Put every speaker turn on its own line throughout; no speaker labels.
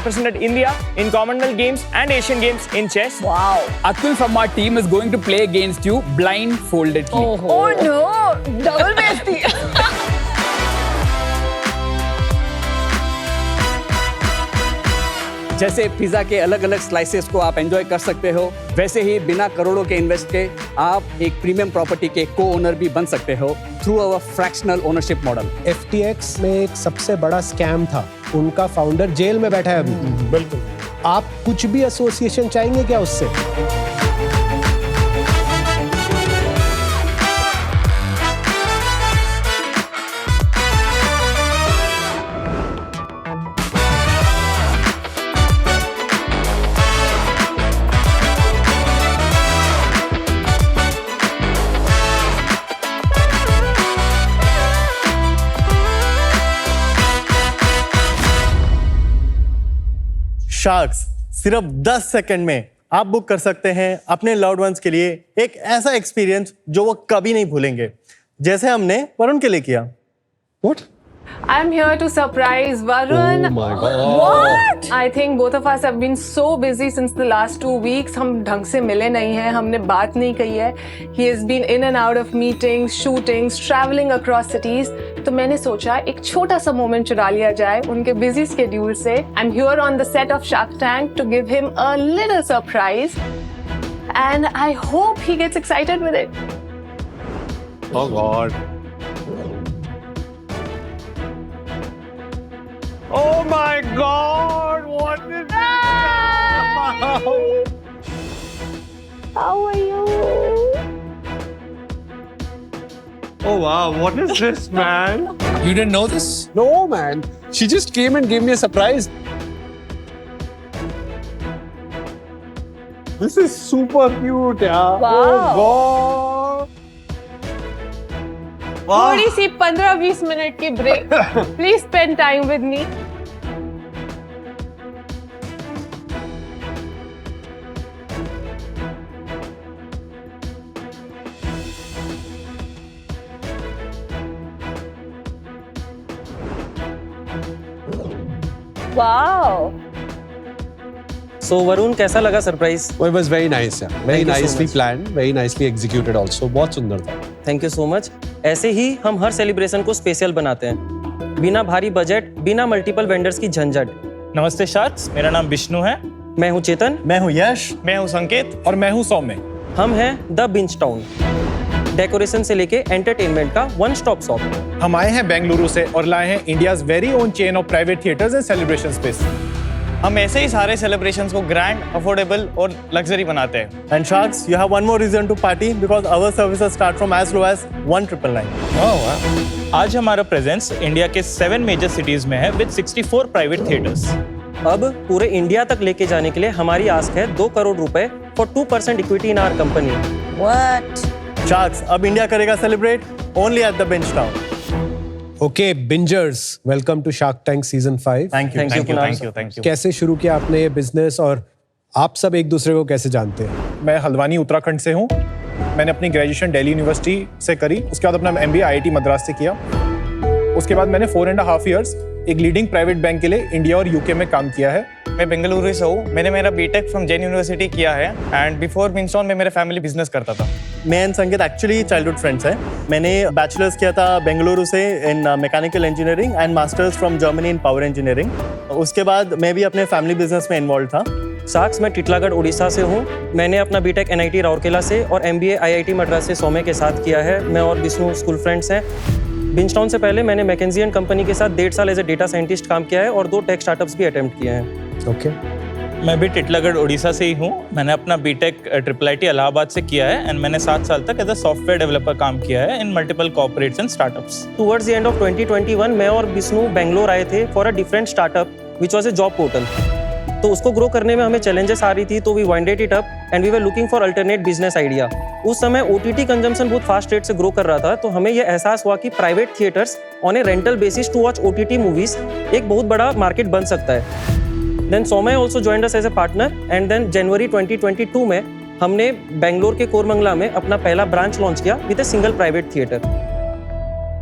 represented India in Commonwealth Games and Asian Games in chess.
Wow.
Atul from our team is going to play against you blindfolded.
Oh no, double बेइज्जती.
जैसे pizza के अलग अलग slices को आप enjoy कर सकते हो, वैसे ही बिना करोड़ों के इन्वेस्ट के आप एक प्रीमियम प्रॉपर्टी के को ओनर भी बन सकते हो through our fractional ownership model.
FTX में एक सबसे बड़ा स्कैम था, उनका फाउंडर जेल में बैठा है अभी।
बिल्कुल।
आप कुछ भी एसोसिएशन चाहेंगे क्या उससे?
शार्क्स सिर्फ 10 सेकंड में आप बुक कर सकते हैं अपने लव्ड वंस के लिए एक ऐसा एक्सपीरियंस जो वो कभी नहीं भूलेंगे, जैसे हमने वरुण के लिए किया।
What?
I'm here to surprise Varun.
Oh my God.
What? I think both of us have been so busy since the last 2 weeks. हम ढंग से मिले नहीं हैं, हमने बात नहीं कही है. He has been in and out of meetings, shootings, traveling across cities. तो मैंने सोचा एक छोटा सा मोमेंट चुरा लिया जाए उनके busy schedule से. I'm here on the set of Shark Tank to give him a little surprise. And I hope he gets excited with it.
Oh God. Oh my God! What is this?
How are you?
Oh wow! What is this, man?
You didn't know this?
No man, she just came and gave me a surprise.
This is super cute, yeah.
Wow.
Oh God!
थोड़ी सी 15-20 minute की break. Please spend time with me. Wow.
So Varun कैसा लगा surprise?
Well, it was very nice, yeah. Very
Thank you so
nicely
much.
planned, very nicely executed also. बहुत सुंदर था.
Thank you so much. ऐसे ही हम हर celebration को special बनाते हैं, बिना भारी बजट, बिना मल्टीपल वेंडर्स की झंझट.
नमस्ते शार्क्स, मेरा नाम विष्णु है.
मैं हूँ चेतन.
मैं हूँ यश.
मैं हूँ संकेत.
और मैं हूँ सौम्य.
हम हैं द बिंच टाउन. डेकोरेशन से लेके एंटरटेनमेंट का वन स्टॉप शॉप.
हम आए हैं बेंगलुरु से और लाए हैं India's very own chain of private theatres and celebration space.
हम ऐसे ही सारे सेलिब्रेशंस को ग्रैंड, अफोर्डेबल और लग्जरी बनाते हैं.
And Sharks, you have one more reason to party because our services start from as low as 1999.
आज हमारा presence India के 7 मेजर सिटीज में है विद 64 प्राइवेट थिएटर्स.
अब पूरे इंडिया तक लेके जाने के लिए हमारी आस्क है 2 करोड़ रुपए for 2% equity in our company.
What?
Sharks, अब इंडिया करेगा celebrate only at the Binge Town.
Okay, bingers, welcome to Shark Tank Season 5.
Thank you.
Thank you,
thank you,
Kunal.
Thank you, thank you.
कैसे शुरू किया आपने ये business और आप सब एक दूसरे को कैसे जानते हैं?
मैं हल्द्वानी उत्तराखंड से हूँ. मैंने अपनी ग्रेजुएशन दिल्ली यूनिवर्सिटी से करी. उसके बाद अपना MBA IIT मद्रास से किया. उसके बाद मैंने 4.5 years एक लीडिंग प्राइवेट बैंक के लिए इंडिया और UK में काम किया है.
मैं बेंगलुरु से हूँ. मैंने मेरा बीटेक फ्रॉम जैन यूनिवर्सिटी किया है एंड बिफोर बिंस्टॉन में मेरा फैमिली बिजनेस करता था.
मैं एंड संकेत एक्चुअली चाइल्डहुड फ्रेंड्स हैं. मैंने बैचलर्स किया था बेंगलुरु से इन mechanical engineering and masters from Germany in power engineering. उसके बाद मैं भी अपने फैमिली बिजनेस में इन्वॉल्व था.
साक्स, मैं टिटलागढ़ उड़ीसा से हूँ. मैंने अपना बीटेक NIT राउरकेला से और MBA IIT मद्रास से सौम्य के साथ किया है. मैं और विष्णु स्कूल फ्रेंड्स हैं. बिंचटाउन से पहले मैंने मैकेंजी एंड कंपनी के साथ 1.5 साल एज ए डेटा साइंटिस्ट काम किया है और 2 टेक स्टार्टअप्स भी अटेम्प्ट किए हैं.
ओके.
मैं भी टिटलागढ़ उड़ीसा से ही हूँ. मैंने अपना बीटेक IIIT इलाहाबाद से किया है एंड मैंने 7 साल तक एज अ सॉफ्टवेयर डेवलपर काम किया है इन multiple corporates and startups.
Towards the end of 2021 मैं और विष्णु बेंगलोर आए थे for a different startup which was a job portal. तो उसको ग्रो करने में हमें चैलेंजेस आ रही थी, तो we winded it up and we were looking for alternate business idea. उस समय OTT कंजम्पशन बहुत फास्ट रेट से ग्रो कर रहा था, तो हमें ये एहसास हुआ कि private theatres on a rental basis to watch OTT movies एक बहुत बड़ा मार्केट बन सकता है. Then Saumya also joined us as a partner and then जनवरी 2022 में हमने बेंगलोर के कोरमंगला में अपना पहला ब्रांच लॉन्च किया with a single private theatre.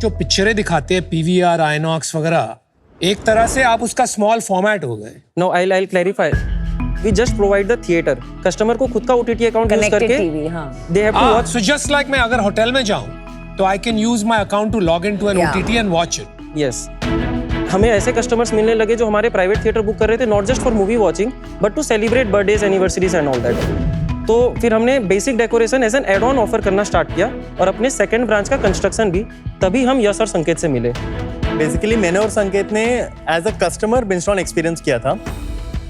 जो पिक्चरें दिखाते हैं PVR, INOX वगैरह,
एक तरह से आप उसका स्मॉल फॉर्मेट हो गए।
No I'll clarify. We just provide the theater. Customer को खुद का OTT अकाउंट यूज
Connected
करके
TV, हाँ.
they have to watch.
So just like मैं अगर होटल में जाऊं तो I can use my account to log into an
Yeah.
OTT and watch it.
Yes. हमें ऐसे कस्टमर्स मिलने लगे जो हमारे प्राइवेट थिएटर बुक कर रहे थे not just for movie watching but to celebrate birthdays anniversaries and all that. तो फिर हमने basic decoration as an add on offer करना स्टार्ट किया और अपने सेकंड ब्रांच का कंस्ट्रक्शन भी तभी हम यश और संकेत से मिले।
बेसिकली मैंने और संकेत ने as a customer Binge Town experience किया था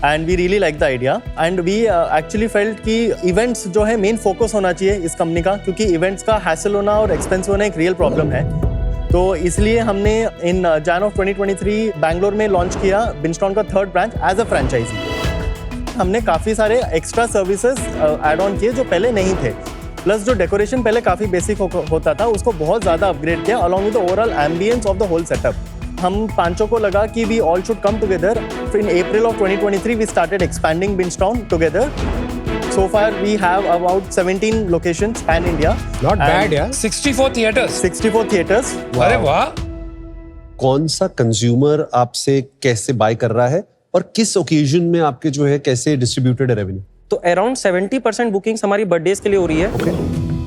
and we really like the idea and we actually felt कि इवेंट्स जो है मेन फोकस होना चाहिए इस कंपनी का, क्योंकि इवेंट्स का हैसल होना और एक्सपेंसिव होना एक रियल प्रॉब्लम है। तो इसलिए हमने इन जैन ऑफ 2023 बैंगलोर में लॉन्च किया बिंस्टॉन का third branch as a franchise. हमने काफ़ी सारे एक्स्ट्रा सर्विसेज ऐड ऑन किए जो पहले नहीं थे, प्लस जो डेकोरेशन पहले काफ़ी बेसिक होता था उसको बहुत ज़्यादा अपग्रेड किया along with the overall ambience of the whole setup. हम पांचों को लगा कि we all should come together. In April of 2023 we started expanding Binston together. So far we have about 17 locations pan India.
Not bad यार। 64 theaters।
64 theaters.
अरे वाह।
कौन सा कंज्यूमर आपसे कैसे बाय कर रहा है और किस ओकेजन में आपके जो है कैसे डिस्ट्रीब्यूटेड है रेवेन्यू?
तो अराउंड 70% बुकिंग्स हमारी बर्थडेज के लिए हो रही है,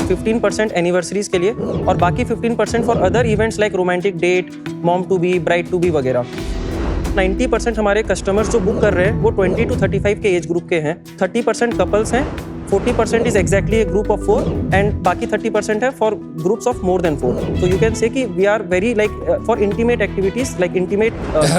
15% एनिवर्सरीज के लिए और बाकी 15% for other events like romantic date, mom to be, bride to be वगैरह। 90% हमारे कस्टमर्स जो बुक कर रहे हैं वो 20 to 35 के एज ग्रुप के हैं, 30% कपल्स हैं, 40% is exactly a group of 4 and बाकी 30% है for groups of more than 4। तो यू कैन से कि we are very like for intimate activities like intimate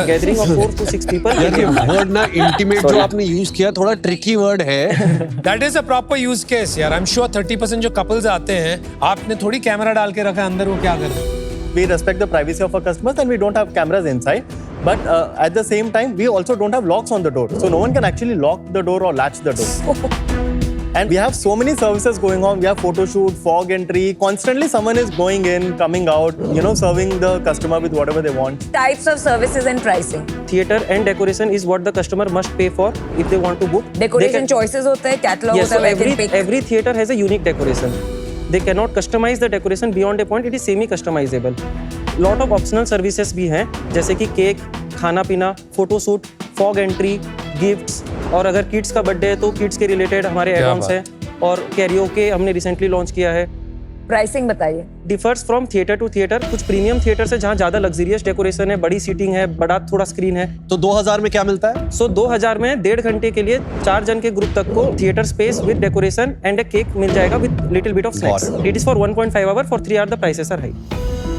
gathering of 4 to 6 people.
यार ये वर्ड ना इंटीमेट जो आपने यूज किया थोड़ा ट्रिकी वर्ड है।
That is a proper use case यार। I'm sure 30% जो कपल्स आते हैं आपने थोड़ी कैमरा डाल के रखा है अंदर, वो क्या कर रहे हैं?
We respect the privacy of our customers and we don't have cameras inside. But at the same time, we also don't have locks on the door. So no one can actually lock the door or latch the door. And we have so many services going on. We have photo shoot, fog entry. Constantly someone is going in, coming out, serving the customer with whatever they want.
Types of services and pricing.
Theater and decoration is what the customer must pay for if they want to book.
Decoration choices होते हैं, catalog
Yes,
होता
so
है, where they pick.
every theater has a unique decoration. They cannot customize the decoration beyond a point. It is semi-customizable. Lot of optional services भी हैं, जैसे कि cake, खाना पीना, photo shoot, fog entry, gifts और अगर kids का birthday है तो किड्स के रिलेटेड हमारे एड-ऑन्स हैं और कैरियोके हमने रिसेंटली लॉन्च किया है।
प्राइसिंग बताइए।
Differs from theatre to theatre. कुछ प्रीमियम थिएटर है जहाँ ज्यादा लग्जरियस डेकोरेशन है, बड़ी सीटिंग है, बड़ा थोड़ा स्क्रीन है।
तो 2000 में क्या मिलता है?
सो 2000 में 1.5 घंटे के लिए 4 जन के ग्रुप तक को theatre space with decoration and a cake मिल जाएगा with little bit of snacks. It is for 1.5 hour, for 3 hour the prices are high.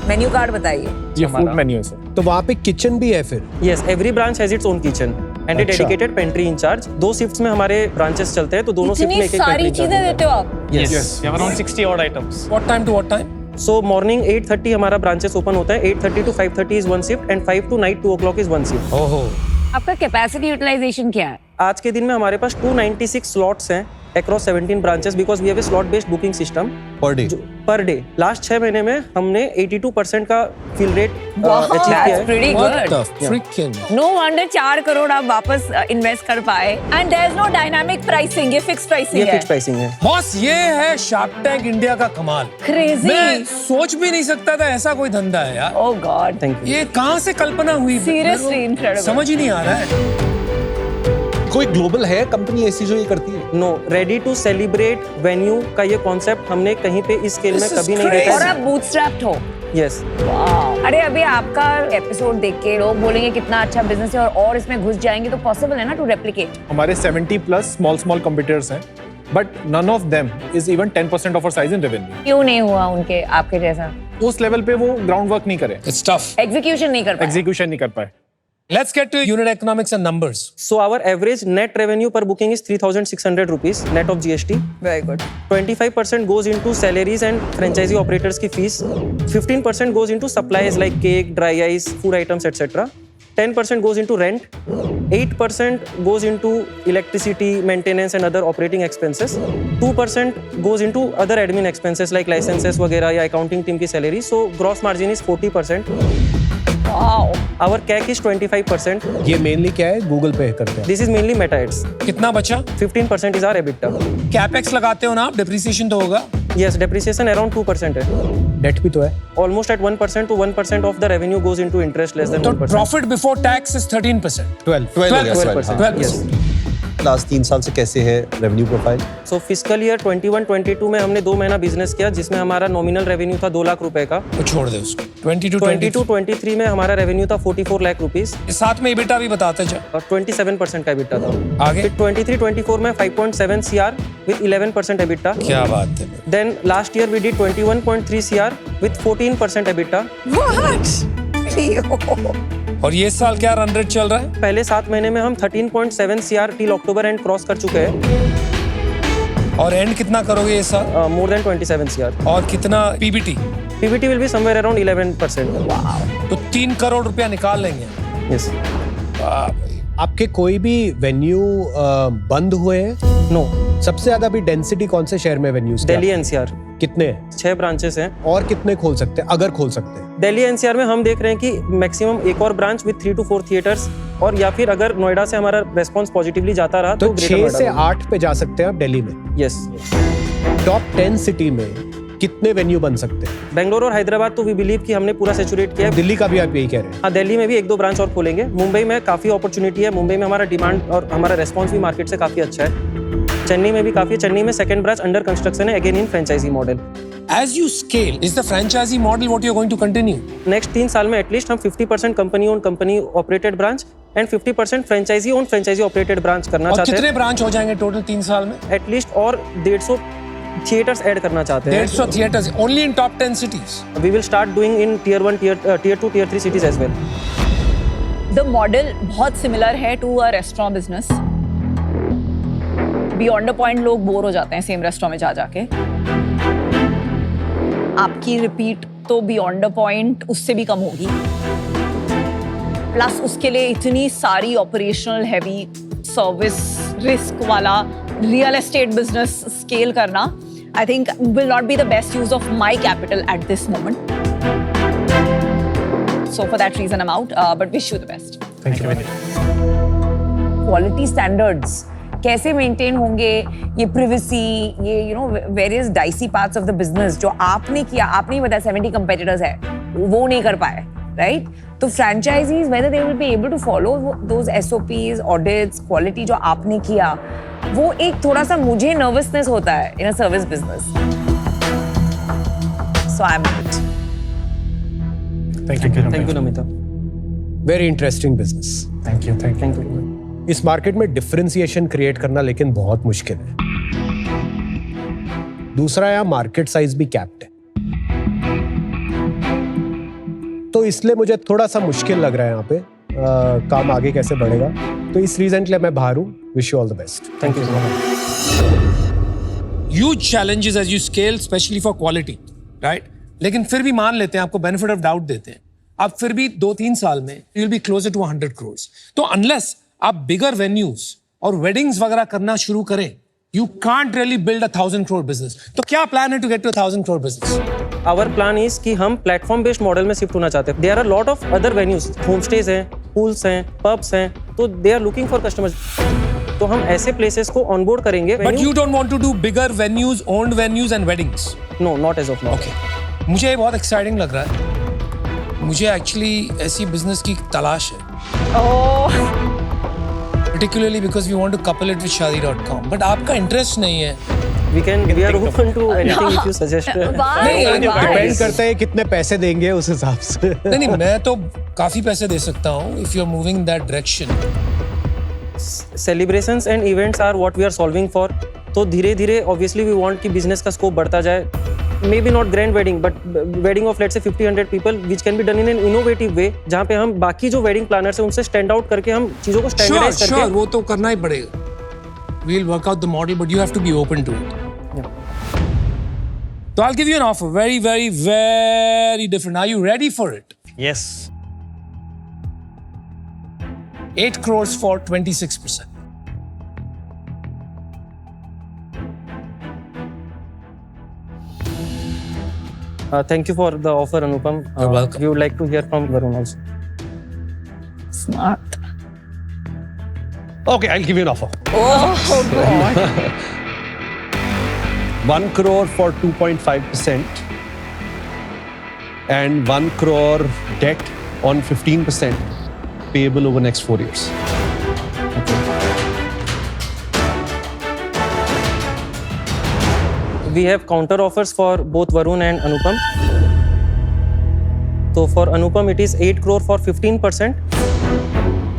Menu card बताइए।
ये फूड मेन्यू है सर।
तो वहाँ पे किचन भी है फिर?
Yes, every branch has its own kitchen and a dedicated pantry incharge. 2 shifts में हमारे ब्रांचेस चलते हैं तो दोनों शिफ्ट में एक एक
सारी चीजें देते हो आप?
Yes,
We have around 60 odd items.
What time to what time?
So morning 8:30 हमारा ब्रांचेस ओपन होता है, 8:30 to 5:30 is one shift and 5 to night 2 o'clock is one shift.
ओहो।
आपका कैपेसिटी यूटिलाइजेशन क्या है?
आज के दिन में हमारे पास 296 स्लॉट्स हैं across 17 branches because we have a slot based booking system per day। Last 6 महीने में हमने 82% का फिल रेट अचीव किया है।
Pretty
What
good.
the freaking?
No wonder 4 crore आप वापस इन्वेस्ट कर पाए। And there is no dynamic pricing, ये फिक्स प्राइसिंग
ये
है।
फिक्स प्राइसिंग है।
बॉस ये है शार्क टैंक इंडिया का कमाल।
Crazy.
मैं सोच भी नहीं सकता था ऐसा कोई धंधा है यार।
Oh God.
Thank you.
ये कहाँ से कल्पना हुई?
Seriously
मेरे को
incredible.
समझ ही नहीं आ रहा है।
कोई ग्लोबल है कंपनी ऐसी जो ये करती है?
No, ready to celebrate venue का ये कॉन्सेप्ट हमने कहीं पे इस स्केल में कभी नहीं देखा
और
है।
आप बूटस्ट्रैप्ड हो।
यस।
अरे अभी आपका एपिसोड देख के लोग बोलेंगे कितना अच्छा बिजनेस है और इसमें घुस जाएंगे तो पॉसिबल है ना टू रेप्लिकेट।
हमारे 70 प्लस स्मॉल कंपीटिटर्स हैं, but none of them is even 10% of our size in revenue.
क्यों नहीं हुआ उनके आपके जैसा?
उस लेवल पे वो ग्राउंड वर्क नहीं करे,
It's tough.
एग्जीक्यूशन नहीं कर पाए।
एग्जीक्यूशन नहीं कर पाए।
Let's get to unit economics and numbers.
So our average net revenue per booking is 3,600 rupees net of GST.
Very good.
25% goes into salaries and franchisee operators की fees. 15% goes into supplies like cake, dry ice, food items, etc. 10% goes into rent. 8% goes into electricity, maintenance and other operating expenses. 2% goes into other admin expenses like licenses वगैरह या accounting team की salary. So gross margin is 40%.
Wow.
Our CAC is 25%.
ये mainly क्या है? Google पे करते हैं।
This is mainly Meta ads.
कितना बचा?
15% is our EBITDA.
कैपेक्स लगाते हो ना आप, डिप्रिसिएशन तो होगा?
Yes, depreciation around 2% है.
डेट भी तो है.
Almost at 1% to 1% of the revenue goes into interest less than
तो
1%.
Profit before tax is 13%.
12%. Yes.
Last 3 साल से कैसे है revenue profile?
So fiscal year 21-22 में हमने 2 महीना बिजनेस किया जिसमें हमारा नॉमिनल रेवेन्यू था 2 लाख रुपए का.
तो छोड़ दे उसको. 22-23
में हमारा रेवेन्यू था 44 लाख रुपीस.
साथ में EBITDA भी बताते जा.
और 27% का EBITDA था.
आगे
फिर 23-24 में 5.7 CR with 11% EBITDA.
क्या बात है.
Then last year we did 21.3 CR with 14% EBITDA.
और ये साल क्या रन रेट चल रहा है?
पहले 7 महीने में हम 13.7 CR till October and cross कर चुके हैं.
और एंड कितना करोगे ये साल?
More than 27 CR.
और कितना PBT?
PBT will be somewhere around 11%.
तो 3 करोड़ रुपया निकाल लेंगे.
Yes.
आपके कोई भी वेन्यू बंद हुए हैं?
No.
सबसे ज्यादा भी डेंसिटी कौन से शहर में वेन्यूज?
दिल्ली NCR.
कितने हैं?
6 ब्रांचेस हैं.
और कितने खोल सकते हैं अगर खोल सकते हैं?
दिल्ली NCR में हम देख रहे हैं कि मैक्सिमम एक और ब्रांच विद 3 to 4 थिएटर्स, और या फिर अगर नोएडा से हमारा रेस्पॉन्स पॉजिटिवली जाता रहा
तो 6 से 8 पे जा सकते हैं आप दिल्ली में.
यस.
टॉप 10 सिटी में कितने वेन्यू बन सकते हैं?
बेंगलोर और हैदराबाद तो वी बिलीव कि हमने पूरा सैचुरेट किया है.
दिल्ली का भी आप यही कह रहे हैं?
हाँ, दिल्ली में भी 1-2 ब्रांच और खोलेंगे. मुंबई में काफ़ी अपॉर्चुनिटी है. मुंबई में हमारा डिमांड और हमारा रेस्पॉन्स भी मार्केट से काफ़ी अच्छा है. चेन्नई में भी काफ़ी है. चेन्नई में सेकंड ब्रांच अंडर कंस्ट्रक्शन है, again in franchise model.
As you scale, is the franchisee model what you're going to continue?
Next 3 साल में एटलीस्ट हम 50% company own company operated branch and 50% franchise own franchise operated branch करना
और
चाहते हैं.
कितने branch हो जाएंगे टोटल 3 साल में?
एटलीस्ट और 150 थिएटर्स ऐड करना चाहते हैं.
150 theatres only in top 10 cities.
We will start doing in tier 1, tier 2, tier 3 cities as well.
The model बहुत सिमिलर है to a restaurant business. Beyond a point लोग बोर हो जाते हैं सेम रेस्टोरेंट में जा जाके. आपकी रिपीट तो बियॉन्ड अ पॉइंट उससे भी कम होगी. प्लस उसके लिए इतनी सारी ऑपरेशनल हैवी सर्विस रिस्क वाला रियल एस्टेट बिजनेस स्केल करना I think will not be the best use of my capital at this moment. So for that reason I am out, but wish you the best.
Thank you.
Quality standards कैसे maintain होंगे, ये privacy, ये you know various dicey parts of the business जो आपने किया. आपने ही बताया 70 competitors है, वो नहीं कर पाए, राइट? तो franchisees whether they will be able to follow those SOPs, audits, quality जो आपने किया, वो एक थोड़ा सा मुझे नर्वसनेस होता है in a service business. So I am out.
Thank you Namita.
Very interesting business.
Thank you.
इस मार्केट में डिफरेंशिएशन क्रिएट करना लेकिन बहुत मुश्किल है. दूसरा, यहाँ मार्केट साइज भी कैप्ड है, तो इसलिए मुझे थोड़ा सा मुश्किल लग रहा है यहाँ पे काम आगे कैसे बढ़ेगा. तो इस रीजन के लिए मैं बाहर हूँ. Wish you all the best.
Thank you.
Huge challenges as you scale, especially for quality, right? लेकिन फिर भी मान लेते हैं, आपको बेनिफिट ऑफ डाउट देते हैं, आप फिर भी 2-3 साल में you will be closer to 100 crores. तो अनलेस आप बिगर वेन्यूज और वेडिंग्स वगैरह करना शुरू करें, you can't really build 1,000 crore business. तो क्या प्लान है to get to 1,000 crore business?
Our plan is कि हम प्लेटफॉर्म बेस्ड मॉडल में शिफ्ट होना चाहते हैं. There are lot of other venues, homestays हैं, पूल्स हैं, पब्स हैं, तो they are looking for customers. तो हम ऐसे प्लेसेस को ऑनबोर्ड करेंगे.
But you don't want to do bigger venues, owned venues and weddings?
No, not as of now.
Okay, मुझे ये बहुत एक्साइटिंग लग रहा है. मुझे एक्चुअली ऐसी बिजनेस की तलाश है, particularly because we want to couple it with Shaadi.com. But आपका इंटरेस्ट नहीं है.
We are open to anything if you suggest.
Depend करता है कितने पैसे देंगे उस हिसाब से.
नहीं, मैं तो काफी पैसे दे सकता हूँ if you're moving in that direction.
Celebrations and events are what we are solving for. तो धीरे धीरे obviously we want कि business का scope बढ़ता जाए. Maybe not grand wedding, but wedding of let's say 50-100 people, which can be done in an innovative way. जहाँ पे हम बाकी जो wedding planners हैं उनसे stand out करके हम चीजों को standardize करके.
Sure, वो तो करना ही पड़ेगा. We'll work out the model, but you have to be open to it.
Yeah.
So I'll give you an offer, very, very, very different. Are you ready for it?
Yes.
8 crores for 26%.
Thank you for the offer, Anupam.
You're welcome.
We would like to hear from Varun also.
Smart.
Okay, I'll give you an offer.
Oh God.
1 crore for 2.5% and 1 crore debt on 15% payable over next 4 years.
We have counter offers for both Varun and Anupam. So for Anupam it is 8 crore for 15%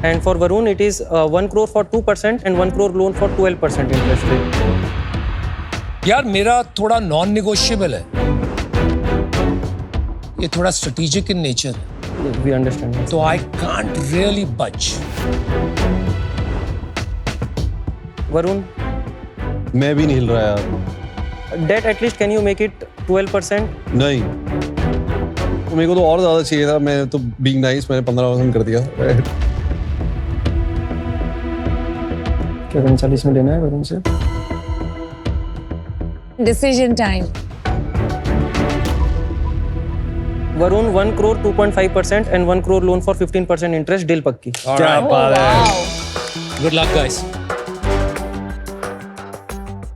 and for Varun it is 1 crore for 2% and 1 crore loan for 12% interest rate.
यार मेरा थोड़ा non negotiable है, ये थोड़ा strategic in nature है,
We understand.
तो I can't really बच।
Varun,
मैं भी नहीं हिल रहा यार।
debt at least can you make it 12%?
नहीं, मेरे को तो और ज्यादा चाहिए था। मैं तो बीइंग नाइस मैंने 15% कर दिया।
क्या 39 में लेना है वरुण से?
Decision time.
Varun 1 crore 2.5% and 1 crore loan for 15% interest deal पक्की.
क्या बात है।
Good luck guys.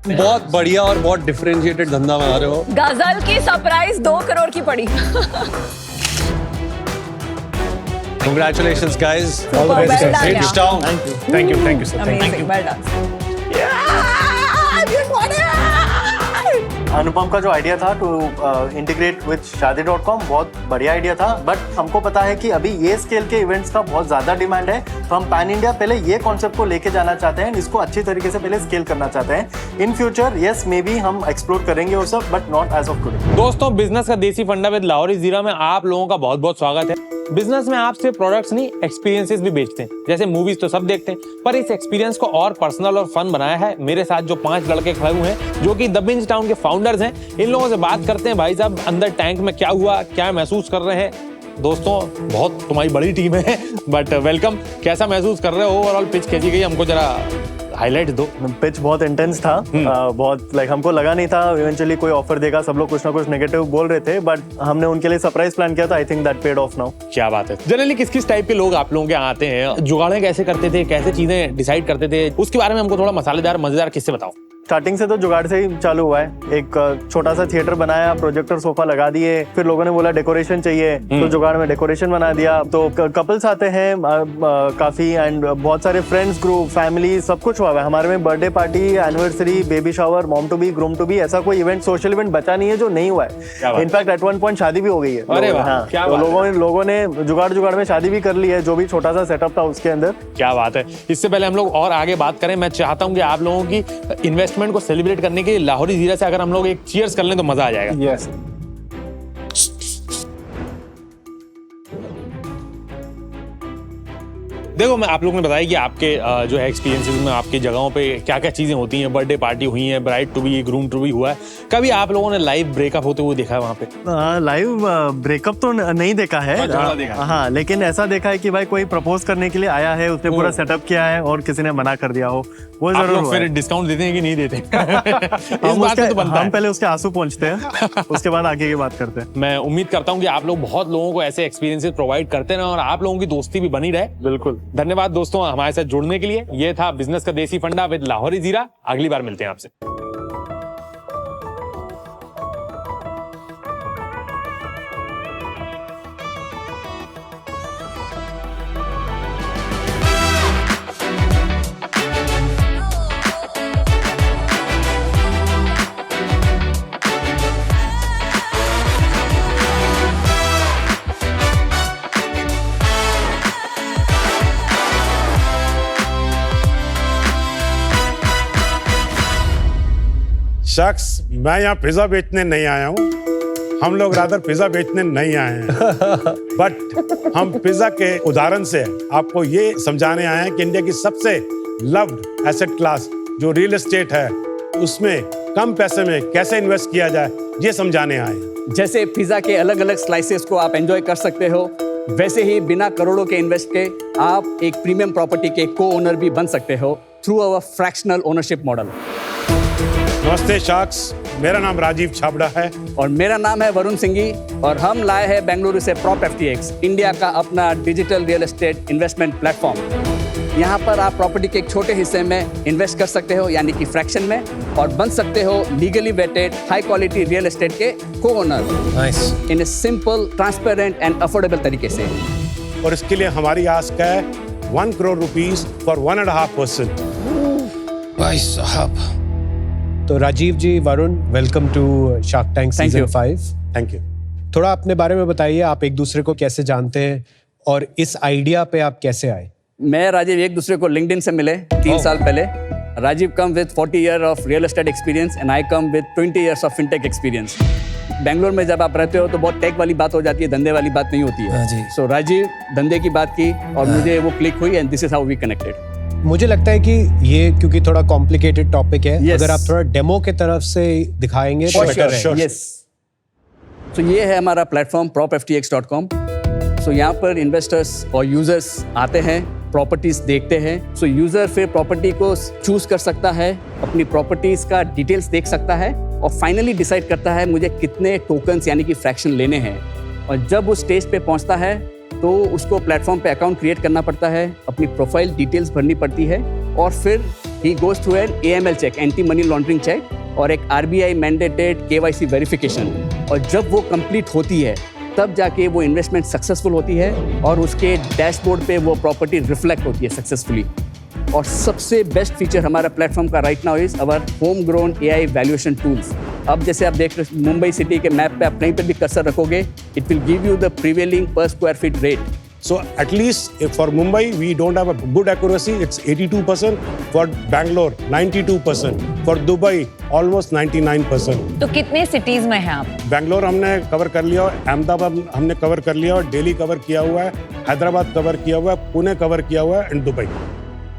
बहुत बढ़िया और बहुत डिफरेंशिएटेड धंधा बना रहे हो।
गजल की सरप्राइज 2 करोड़ की पड़ी।
Congratulations guys.
All the best, guys.
Great down.
Thank you, sir. Thank you.
Well done.
अनुपम का जो आइडिया था टू इंटीग्रेट विद शादी.com बहुत बढ़िया आइडिया था, बट हमको पता है कि अभी ये स्केल के इवेंट्स का बहुत ज्यादा डिमांड है, तो हम पैन इंडिया पहले ये कॉन्सेप्ट को लेके जाना चाहते हैं, इसको अच्छी तरीके से पहले स्केल करना चाहते हैं। In future yes may be हम एक्सप्लोर करेंगे वो सब, but not as of today.
दोस्तों, बिजनेस का देसी फंडा विद लाहौरी जीरा में आप लोगों का बहुत बहुत स्वागत है। बिजनेस में आप सिर्फ प्रोडक्ट्स नहीं, एक्सपीरियंसेस भी बेचते हैं। जैसे मूवीज तो सब देखते हैं, पर इस एक्सपीरियंस को और पर्सनल और फन बनाया है मेरे साथ जो 5 लड़के खड़े हुए हैं, जो कि द बिंज टाउन के फाउंडर्स हैं। इन लोगों से बात करते हैं, भाई साहब अंदर टैंक में क्या हुआ, क्या महसूस कर रहे हैं। दोस्तों, बहुत तुम्हारी बड़ी टीम है, बट वेलकम। कैसा महसूस कर रहे हो? ओवरऑल पिच कैसी गई, हमको जरा हाईलाइट दो।
पिच बहुत इंटेंस था, बहुत लाइक हमको लगा नहीं था इवेंचुअली कोई ऑफर देगा, सब लोग कुछ ना कुछ नेगेटिव बोल रहे थे, बट हमने उनके लिए सरप्राइज प्लान किया था। I think that paid of now.
क्या बात है। जनरली किस किस टाइप के लोग आप लोगों के यहाँ आते हैं, जुगाड़े कैसे करते थे, कैसे चीजें डिसाइड करते थे, उसके बारे में हमको थोड़ा मसालेदार मजेदार किस्से बताओ।
स्टार्टिंग से तो जुगाड़ से ही चालू हुआ है। एक छोटा सा थिएटर बनाया, प्रोजेक्टर सोफा लगा दिए, फिर लोगों ने बोला डेकोरेशन चाहिए, तो जुगाड़ में डेकोरेशन बना दिया। तो कपल्स आते हैं काफी, एंड बहुत सारे फ्रेंड्स, ग्रुप, फैमिली, सब कुछ हुआ है हमारे में। Birthday party, anniversary, baby shower, mom to be, groom to be, ऐसा कोई इवेंट, सोशल इवेंट बचा नहीं है जो नहीं हुआ है। इनफैक्ट एट वन पॉइंट शादी भी हो गई है। लोगों ने जुगाड़ में शादी भी कर ली है, जो भी छोटा सा सेटअप था उसके अंदर।
क्या बात है। इससे पहले हम लोग और आगे बात करें, मैं चाहता हूँ कि आप लोगों की इन्वेस्टमेंट को सेलिब्रेट करने के लिए लाहौरी जीरा से अगर हम लोग एक चीयर्स कर लें तो मजा आ जाएगा।
Yes.
देखो, मैं आप लोगों ने बताया कि आपके जो है एक्सपीरियंसेस में आपकी जगहों पे क्या क्या चीजें होती हैं। बर्थडे पार्टी हुई है, bride to be, groom to be हुआ है। कभी आप लोगों ने लाइव ब्रेकअप होते हुए देखा है वहाँ पे?
लाइव ब्रेकअप तो नहीं देखा है, हाँ, लेकिन ऐसा देखा है कि भाई कोई प्रपोज करने के लिए आया है, उसने पूरा सेटअप किया है और किसी ने मना कर दिया हो, वो जरूर।
फिर डिस्काउंट देते हैं कि नहीं देते? इस बात पे तो बनता है।
हम पहले उसके आंसू पहुंचते हैं, उसके बाद आगे की बात करते हैं।
मैं उम्मीद करता हूँ कि आप लोग बहुत लोगों को ऐसे एक्सपीरियंसेस प्रोवाइड करते रहे और आप लोगों की दोस्ती भी बनी रहे।
बिल्कुल।
धन्यवाद दोस्तों हमारे साथ जुड़ने के लिए। ये था बिजनेस का देसी फंडा विद लाहौरी जीरा। अगली बार मिलते हैं आपसे।
शख्स, मैं यहाँ पिज्जा बेचने नहीं आया हूँ। हम लोग रादर पिज्जा बेचने नहीं आए हैं, बट हम पिज्जा के उदाहरण से आपको ये समझाने आए हैं कि इंडिया की सबसे लव्ड एसेट क्लास जो रियल एस्टेट है, उसमें कम पैसे में कैसे इन्वेस्ट किया जाए, ये समझाने आए हैं।
जैसे पिज्जा के अलग अलग स्लाइसेस को आप एंजॉय कर सकते हो, वैसे ही बिना करोड़ों के इन्वेस्ट के आप एक प्रीमियम प्रॉपर्टी के को ओनर भी बन सकते हो through our fractional ownership model.
नमस्ते शख्स, मेरा नाम राजीव छाबड़ा है
और मेरा नाम है वरुण सिंघी, और हम लाए हैं बेंगलुरु से प्रॉप FTX, इंडिया का अपना digital real estate investment platform. यहाँ पर आप प्रॉपर्टी के एक छोटे हिस्से में इन्वेस्ट कर सकते हो, यानी कि फ्रैक्शन में, और बन सकते हो legally vetted high quality real estate के co-owner.
Nice.
In a simple, transparent and affordable तरीके से।
और इसके लिए हमारी आस्क है 1 करोड़ रुपीस फॉर 1.5%।
भाई साहब।
तो Rajeev ji, Varun, welcome to Shark Tank
Thank
season
you.
5।
Thank you.
थोड़ा अपने बारे में बताइए, आप एक दूसरे को कैसे जानते हैं और इस आइडिया पे आप कैसे आए?
मैं राजीव एक दूसरे को लिंक्डइन से मिले 3 साल पहले। Rajiv come with 40 year of real estate experience and I come with 20 years of fintech experience. Bangalore में जब आप रहते हो तो बहुत टेक वाली बात हो जाती है, धंधे वाली बात नहीं होती है। सो राजीव धंधे की बात की और मुझे वो क्लिक हुई and this is how we connected.
मुझे लगता है कि ये क्योंकि थोड़ा कॉम्प्लिकेटेड टॉपिक है,
Yes.
अगर आप थोड़ा डेमो के तरफ से दिखाएंगे तो बेटर रहेगा।
यस। सो ये है हमारा प्लेटफॉर्म propftx.com। सो यहाँ पर इन्वेस्टर्स और यूजर्स आते हैं, प्रॉपर्टीज देखते हैं। सो यूजर फिर प्रॉपर्टी को चूज कर सकता है, अपनी प्रॉपर्टीज का डिटेल्स देख सकता है और फाइनली डिसाइड करता है मुझे कितने टोकन्स यानी कि फ्रैक्शन लेने हैं। और जब उस स्टेज पे पहुंचता है तो उसको प्लेटफॉर्म पे अकाउंट क्रिएट करना पड़ता है, अपनी प्रोफाइल डिटेल्स भरनी पड़ती है और फिर he goes through an AML चेक, एंटी मनी लॉन्ड्रिंग चेक, और एक RBI मैंडेटेड KYC वेरिफिकेशन। और जब वो कंप्लीट होती है तब जाके वो इन्वेस्टमेंट सक्सेसफुल होती है और उसके डैशबोर्ड पे वो प्रॉपर्टी रिफ्लेक्ट होती है सक्सेसफुली। और सबसे बेस्ट फीचर हमारा प्लेटफॉर्म का right now is our home grown AI valuation tools. अब जैसे आप देख रहे मुंबई सिटी के मैप पे आप कहीं पे भी कर्सर रखोगे, it will give you the prevailing per square feet rate.
So at least for Mumbai, we don't have a good accuracy. It's 82%. For Bangalore, 92%. For Dubai, almost 99%.
तो कितने सिटीज में हैं आप?
बैंगलोर हमने कवर कर लिया, और अहमदाबाद हमने कवर कर लिया, और दिल्ली कवर किया हुआ है, हैदराबाद कवर किया हुआ है, पुणे कवर किया हुआ है, एंड दुबई।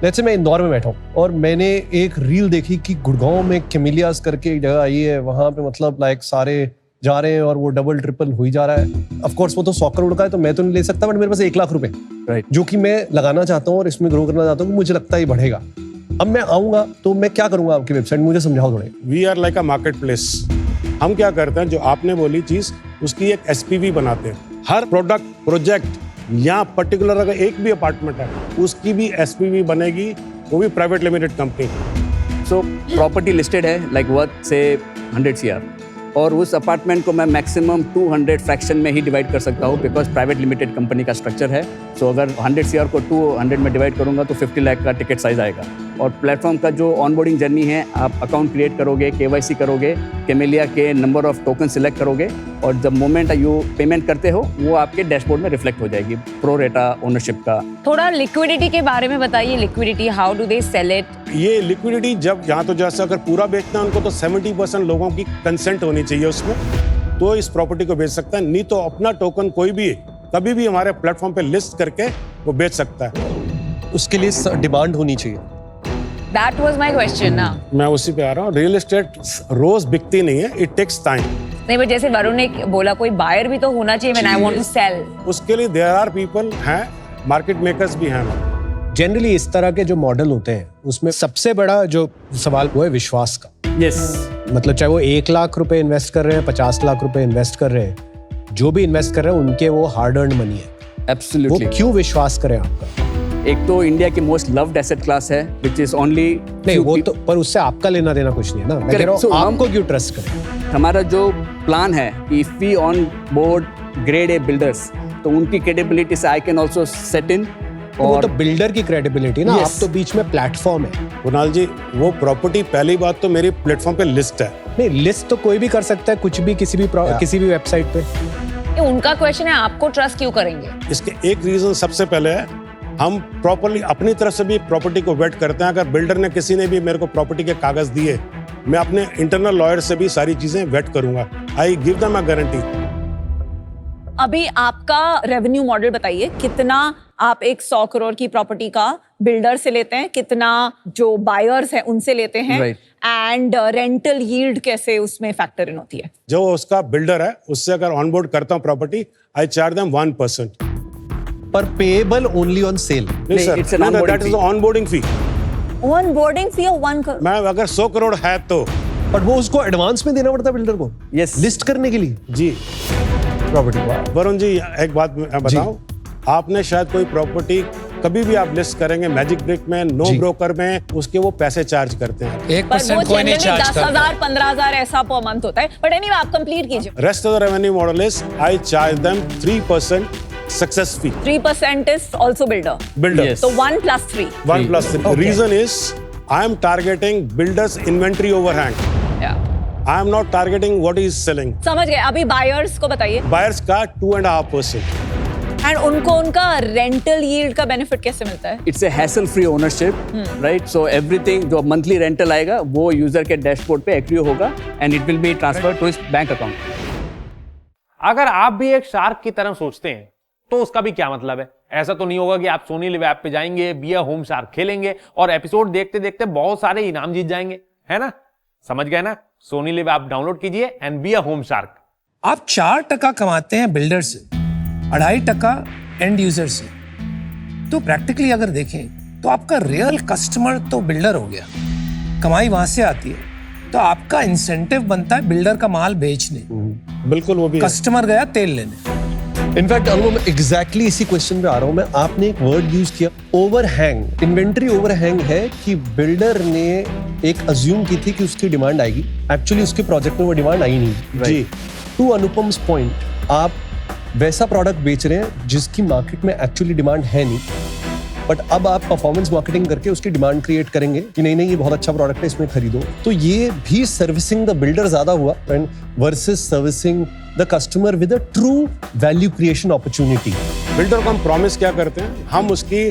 जैसे मैं इंदौर में बैठा हूँ और मैंने एक रील देखी कि गुड़गांव में कैमिलियास करके एक जगह आई है, वहां पे मतलब लाइक सारे जा रहे हैं और वो डबल ट्रिपल हो ही जा रहा है। ऑफ कोर्स वो तो 100 करोड़ का है तो मैं तो नहीं ले सकता, बट मेरे पास 1 लाख रुपए,
राइट,
जो कि मैं लगाना चाहता हूँ और इसमें ग्रो करना चाहता हूँ, मुझे लगता है ये बढ़ेगा। अब मैं आऊंगा तो मैं क्या करूंगा आपकी वेबसाइट, मुझे समझाओ थोड़े।
We are like a market place. हम क्या करते हैं, जो आपने बोली चीज उसकी एक SPV बनाते हैं। हर प्रोडक्ट प्रोजेक्ट या पर्टिकुलर अगर एक भी अपार्टमेंट है उसकी भी SPV बनेगी, वो भी private limited company.
So property listed है लाइक वर्थ से 100 CR, और उस अपार्टमेंट को मैं मैक्सिमम 200 फ्रैक्शन में ही डिवाइड कर सकता हूँ, बिकॉज प्राइवेट लिमिटेड कंपनी का स्ट्रक्चर है। सो अगर 100 CR को 200 में डिवाइड करूंगा तो 50 लाख का टिकट साइज आएगा। और प्लेटफॉर्म का जो ऑनबोर्डिंग जर्नी है, आप अकाउंट क्रिएट करोगे, KYC करोगे, कैमेलिया के नंबर ऑफ टोकन सिलेक्ट करोगे, और जब मोमेंट यू पेमेंट करते हो वो आपके डैशबोर्ड में रिफ्लेक्ट हो जाएगी प्रो रेटा ओनरशिप का।
थोड़ा लिक्विडिटी के बारे में बताइए। Liquidity, how do they sell it?
ये लिक्विडिटी जब यहाँ तो जैसे अगर पूरा बेचना है उनको तो 70% लोगों की कंसेंट होनी चाहिए उसमें, तो इस प्रॉपर्टी को बेच सकता है। नहीं तो अपना टोकन कोई भी कभी भी हमारे प्लेटफॉर्म पे लिस्ट करके वो बेच सकता है।
उसके लिए डिमांड होनी चाहिए।
That was my question ना।
मैं उसी पे आ रहा हूँ। रियल एस्टेट रोज बिकती नहीं है, इट टेक्स टाइम।
नहीं, बट जैसे वरुण ने बोला कोई बायर भी तो होना चाहिए when I want to sell.
उसके लिए देयर आर पीपल हैं, मार्केट मेकर्स भी हैं।
जनरली इस तरह के जो मॉडल होते हैं उसमें सबसे बड़ा जो सवाल वो है विश्वास का।
यस,
मतलब चाहे वो 1 लाख रुपए इन्वेस्ट कर रहे हैं, 50 लाख रुपए इन्वेस्ट कर रहे हैं, जो भी इन्वेस्ट कर रहे हैं उनके वो हार्ड अर्न मनी है।
एब्सोल्युटली।
वो क्यों विश्वास करें आपका?
एक तो इंडिया की मोस्ट लव्ड एसेट क्लास है, विच इज ओनली
नहीं, वो तो पर उससे आपका लेना देना कुछ नहीं है ना। मैं कह रहा हूँ आपको क्यों ट्रस्ट करें?
हमारा जो प्लान है, if we on board grade A builders, तो उनकी क्रेडिबिलिटी से I can also set in.
वो तो बिल्डर की क्रेडिबिलिटी ना, आप तो बीच में प्लेटफॉर्म है।
कुणाल जी, वो प्रॉपर्टी पहली बात तो मेरी प्लेटफॉर्म पे लिस्ट है।
नहीं, लिस्ट तो कोई भी कर सकता है, कुछ भी किसी भी वेबसाइट पे।
ये उनका क्वेश्चन है, आपको ट्रस्ट क्यों करेंगे?
इसके एक रीजन सबसे पहले है, हम प्रॉपर्ली अपनी तरफ से भी प्रॉपर्टी को वेट करते हैं। अगर बिल्डर ने किसी ने भी मेरे को प्रॉपर्टी के कागज दिए, मैं अपने इंटरनल लॉयर से भी सारी चीजें वेट करूंगा। I give them a guarantee.
अभी आपका रेवेन्यू मॉडल बताइए, कितना आप एक 100 करोड़ की प्रॉपर्टी का बिल्डर से लेते हैं, कितना जो बायर्स हैं उनसे लेते हैं, एंड रेंटल यील्ड कैसे उसमें फैक्टर इन होती है?
जो उसका बिल्डर है उससे अगर ऑनबोर्ड करता हूं प्रॉपर्टी, आई चार्ज देम 1%।
पर पेएबल ओनली ऑन सेल।
नहीं sir, that is onboarding fee.
Onboarding fee 1 crore?
मैं अगर 100 करोड़ है तो,
बट वो उसको एडवांस में देना पड़ता है बिल्डर को।
यस,
लिस्ट करने के लिए
जी
प्रॉपर्टी।
वरुण जी, एक बात मैं बताऊं, आपने शायद कोई प्रॉपर्टी कभी भी आप लिस्ट करेंगे मैजिक ब्रिक में, नो ब्रोकर में, उसके वो पैसे चार्ज करते हैं।
1% कोई नहीं चार्ज करता।
10,000 15,000 ऐसा पर मंथ होता है, बट एनीवे आप कंप्लीट कीजिए।
Rest of the revenue model is I charge them 3% success fee.
3% is also builder.
Builder.
So 1 plus 3.
1 plus 3. The reason is I am targeting builders inventory overhang.
Yeah.
I am not targeting what he is selling.
समझ गए। अभी buyers को बताइए।
Buyers का 2.5%.
And उनको उनका rental yield का benefit कैसे मिलता है?
It's a hassle free ownership, right? So everything जो मंथली रेंटल आएगा वो यूजर के डैशबोर्ड पे एक्टिव होगा and it will be transferred to his bank account.
अगर आप भी एक शार्क की तरह सोचते हैं तो उसका भी क्या मतलब है? ऐसा तो नहीं होगा कि आप सोनी लिव ऐप पे जाएंगे, बी अ होम शार्क खेलेंगे और एपिसोड देखते देखते बहुत सारे इनाम जीत जाएंगे, है ना? समझ गए ना? सोनी लिव ऐप डाउनलोड कीजिए and be a home shark.
आप 4% कमाते हैं बिल्डर से, 2.5% एंड यूजर से, तो प्रैक्टिकली अगर देखें तो आपका रियल कस्टमर तो बिल्डर हो गया, कमाई वहां से आती है, तो आपका इंसेंटिव बनता है बिल्डर का माल बेचने।
बिल्कुल वो भी
कस्टमर गया तेल लेने।
इनफैक्ट अनुभव, मैं एग्जैक्टली इसी क्वेश्चन पे आ रहा हूं मैं। आपने एक वर्ड यूज किया, ओवरहैंग। इन्वेंटरी ओवरहैंग है कि बिल्डर ने एक अज्यूम की थी कि उसकी डिमांड आएगी, एक्चुअली उसके प्रोजेक्ट में वो डिमांड आई नहीं।
जी।
टू अनुपम्स पॉइंट, आप वैसा प्रोडक्ट बेच रहे हैं जिसकी मार्केट में एक्चुअली डिमांड है नहीं, बट अब आप परफॉर्मेंस मार्केटिंग करके उसकी डिमांड क्रिएट करेंगे कि नहीं नहीं ये बहुत अच्छा प्रोडक्ट है, इसमें खरीदो। तो ये भी सर्विसिंग द बिल्डर ज्यादा हुआ versus servicing the customer with a true value creation opportunity.
Builder को हम प्रॉमिस क्या करते हैं, हम उसकी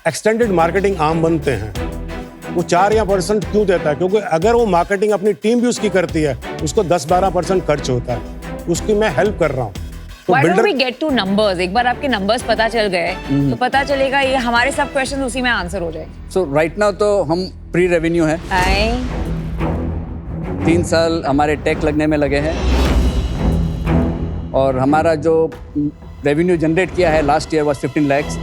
एक्सटेंडेड मार्केटिंग आर्म बनते हैं। वो 4 या % क्यों देता है? क्योंकि अगर वो मार्केटिंग अपनी टीम भी उसकी करती है, उसको 10-12% खर्च होता है, उसकी मैं हेल्प कर रहा हूँ।
Why don't we get to numbers? एक बार आपके numbers पता चल गए तो पता चलेगा, ये हमारे सब क्वेश्चन उसी में आंसर हो जाएंगे।
सो राइट नाउ तो हम प्री रेवेन्यू है, 3 साल हमारे टेक लगने में लगे हैं और हमारा जो रेवेन्यू जनरेट किया है लास्ट ईयर वाज 15 lakhs।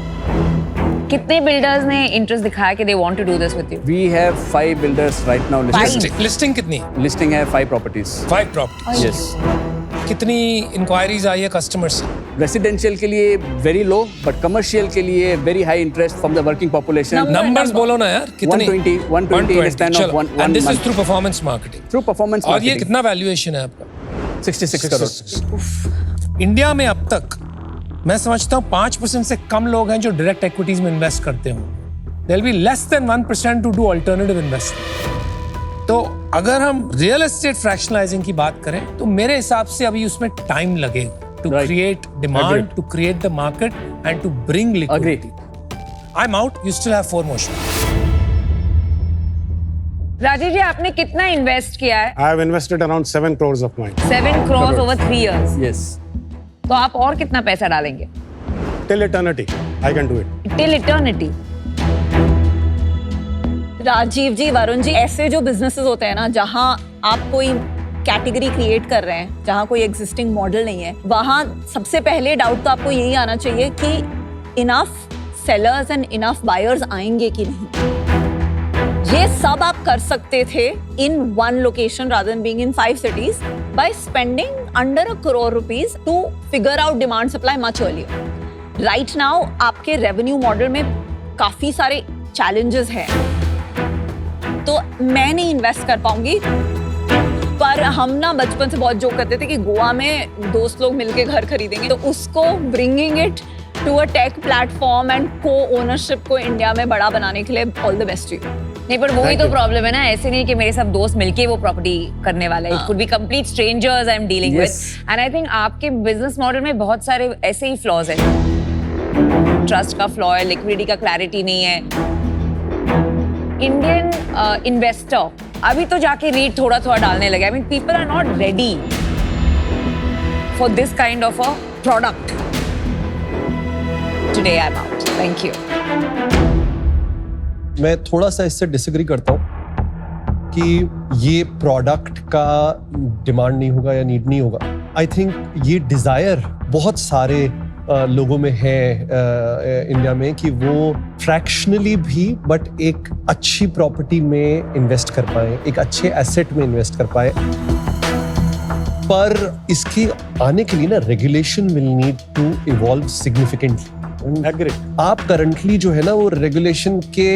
कितने बिल्डर्स ने इंटरेस्ट दिखाया कि they want to do this with you?
We have 5 builders right now listing.
Listing कितनी?
लिस्टिंग है 5 प्रॉपर्टीज।
5 प्रॉपर्टीज।
यस।
कितनी इंक्वायरीज आई है कस्टमर से?
रेसिडेंशियल के लिए वेरी लो, बट कमर्शियल के लिए very high interest from the working population.
Numbers बोलो ना यार, कितनी?
120 in the span of one
and this is
month.
through performance marketing.
Through performance
और
marketing.
ये कितना वैल्यूएशन है आपका?
66 करोड़।
इंडिया में अब तक मैं समझता हूँ 5% से कम लोग हैं जो डायरेक्ट इक्विटीज में इन्वेस्ट करते हो। There will be less than 1% to do alternative investing. तो अगर हम रियल एस्टेट फ्रैक्शनलाइजिंग की बात करें तो मेरे हिसाब से अभी उसमें टाइम लगेगा to create demand, to create the market and to bring liquidity. I am out, you still have 4 more shows.
Rajesh ji, आपने कितना इन्वेस्ट किया है?
I have invested around 7 crores of mine.
7 crores over 3 years.
Yes.
तो आप और कितना पैसा डालेंगे?
Till eternity, I can do it.
Till eternity. Rajiv ji, Varun ji, ऐसे जो बिजनेसेस होते हैं ना जहां आप कोई कैटेगरी क्रिएट कर रहे हैं, जहां कोई एग्जिस्टिंग मॉडल नहीं है, वहां सबसे पहले डाउट तो आपको यही आना चाहिए कि enough sellers and enough buyers आएंगे कि नहीं। ये सब आप कर सकते थे इन 1 location rather than being in 5 cities by spending under 1 crore rupees to figure out demand supply much earlier. Right now आपके रेवेन्यू मॉडल में काफी सारे चैलेंजेस हैं, तो मैं नहीं इन्वेस्ट कर पाऊंगी। पर हम ना बचपन से बहुत जोक करते थे कि गोवा में दोस्त लोग मिलके घर खरीदेंगे, तो उसको bringing it to a tech platform and co ownership को इंडिया में बड़ा बनाने के लिए all the best to you. नहीं, पर वही तो प्रॉब्लम है ना, ऐसे नहीं कि मेरे सब दोस्त मिलके वो प्रॉपर्टी करने वाला है। It could be complete strangers I am dealing with, and I think आपके बिजनेस मॉडल में बहुत सारे ऐसे ही फ्लॉज है। ट्रस्ट का फ्लॉ है, लिक्विडिटी का क्लैरिटी नहीं है। इंडियन इन्वेस्टर अभी तो जाके रीड थोड़ा थोड़ा डालने लगे। I mean people are not ready for this kind of a product. Today I am out, thank you.
मैं थोड़ा सा इससे डिसएग्री करता हूँ कि ये प्रोडक्ट का डिमांड नहीं होगा या नीड नहीं होगा। आई थिंक ये डिजायर बहुत सारे लोगों में है इंडिया में कि वो फ्रैक्शनली भी बट एक अच्छी प्रॉपर्टी में इन्वेस्ट कर पाए, एक अच्छे एसेट में इन्वेस्ट कर पाए। पर इसके आने के लिए ना regulation will need to evolve significantly.
Agree.
आप करंटली जो है ना वो रेगुलेशन के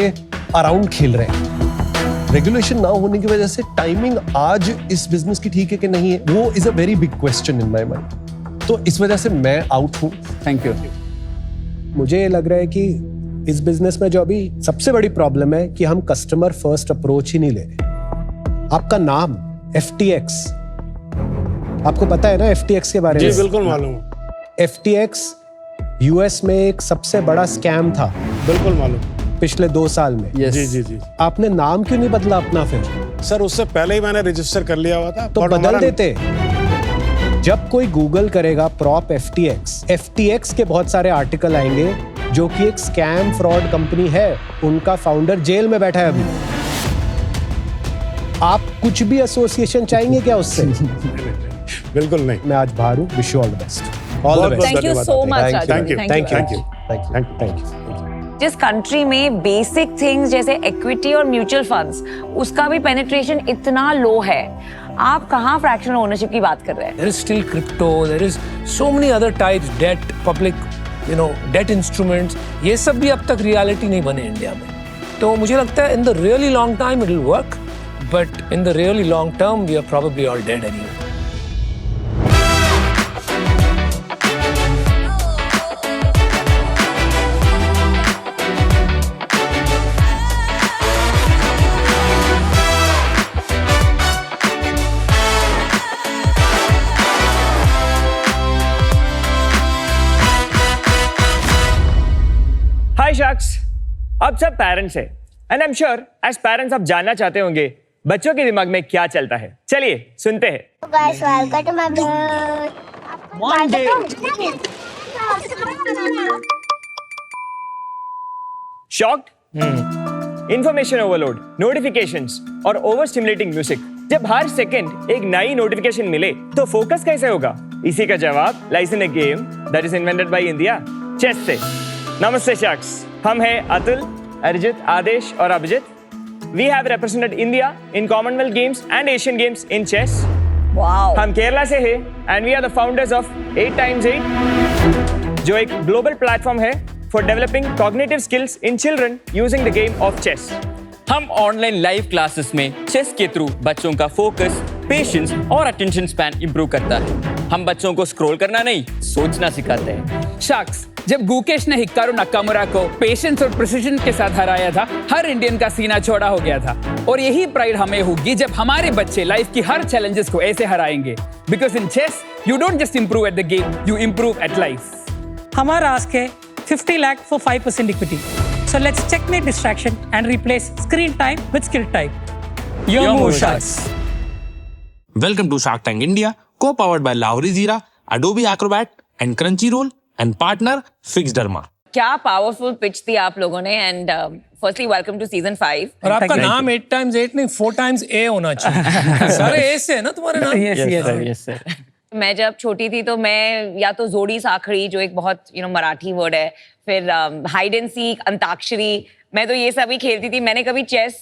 अराउंड खेल रहे हैं। रेगुलेशन ना होने की वजह से टाइमिंग आज इस बिजनेस की ठीक है कि नहीं है, वो is a very big question in my mind. तो इस वजह से मैं आउट हूँ।
Thank you.
मुझे ये लग रहा है कि इस बिजनेस में जो अभी सबसे बड़ी प्रॉब्लम है कि हम कस्टमर फर्स्ट अप्रोच ही नहीं ले रहे। आपका नाम FTX, आपको पता है ना FTX के बारे में?
जी बिल्कुल मालूम।
FTX US में एक सबसे बड़ा स्कैम था।
बिल्कुल मालूम।
पिछले 2 साल में।
Yes.
जी जी जी।
आपने नाम क्यों नहीं बदला अपना फिर?
सर उससे पहले ही मैंने रजिस्टर कर लिया हुआ था।
तो
but
बदल
हमारा-
देते। जब कोई गूगल करेगा प्रॉप FTX के बहुत सारे आर्टिकल आएंगे जो कि एक स्कैम फ्रॉड कंपनी है, उनका फाउंडर जेल में बैठा है अभी। आप कुछ भी एसोसिएशन चाहेंगे क्या उससे?
बिल्कुल नहीं।
मैं आज बाहर हूँ। Wish you all the best. All the best.
Thank you so much,
Thank you.
Thank you.
Thank you.
Thank you.
Thank you.
जिस कंट्री में बेसिक थिंग्स जैसे इक्विटी और म्यूचुअल फंड्स, उसका भी पेनिट्रेशन इतना लो है, आप कहाँ फ्रैक्शनल ओनरशिप की बात कर रहे हैं?
There is still crypto, there is so many other types, debt, public, debt instruments. ये सब भी अब तक reality नहीं बने इंडिया में। तो मुझे लगता है in the really long time it will work, but in the really long term we are probably all dead anyway.
हाय शख्स, अब सब पेरेंट्स हैं and I am sure as parents आप जानना चाहते होंगे बच्चों के दिमाग में क्या चलता है। चलिए सुनते हैं।
Guys, welcome to my blog. One day.
Shocked? Information overload, notifications और ओवर स्टिमुलेटिंग म्यूजिक। जब हर सेकंड एक नई नोटिफिकेशन मिले तो फोकस कैसे होगा? इसी का जवाब lies in a game that is invented by India, chess से। नमस्ते शख्स, हम हैं अतुल, अरिजित, आदेश और Abhijit. We have represented India in Commonwealth Games and Asian Games in chess.
Wow.
हम केरला से हैं and we are the founders of 8x8, जो एक global platform है for developing cognitive skills in children using the game of chess.
हम online live classes में chess के through बच्चों का फोकस, पेशेंस और अटेंशन स्पैन इंप्रूव करता है। हम बच्चों को स्क्रॉल करना नहीं, सोचना सिखाते हैं। शख्स, जब गुकेश ने हिकारू नाकामुरा को पेशेंस और प्रिसिजन के साथ हराया था, हर इंडियन का सीना चौड़ा हो गया था। और यही प्राइड हमें होगी जब हमारे बच्चे लाइफ की हर चैलेंजेस को ऐसे हराएंगे। Because in chess you don't just improve at the game, you improve at life.
हमारा आस्क है 50 lakh for 5% equity. So let's checkmate distraction and replace screen time with skill time. Your move, Sharks.
Welcome to Shark Tank India, co-powered by Lahori Zira, Adobe Acrobat and Crunchyroll, and partner Fixderma.
क्या powerful pitch थी आप लोगों ने। And firstly welcome to season 5।
और आपका नाम 8x8 नहीं 4x A होना चाहिए। सारे A से है ना तुम्हारे नाम?
Yes, sir.
मैं जब छोटी थी तो मैं या तो जोड़ी साखड़ी, जो एक बहुत मराठी वर्ड है, फिर हाइड एंड सीक, अंताक्षरी, मैं तो ये सभी खेलती थी। मैंने कभी चेस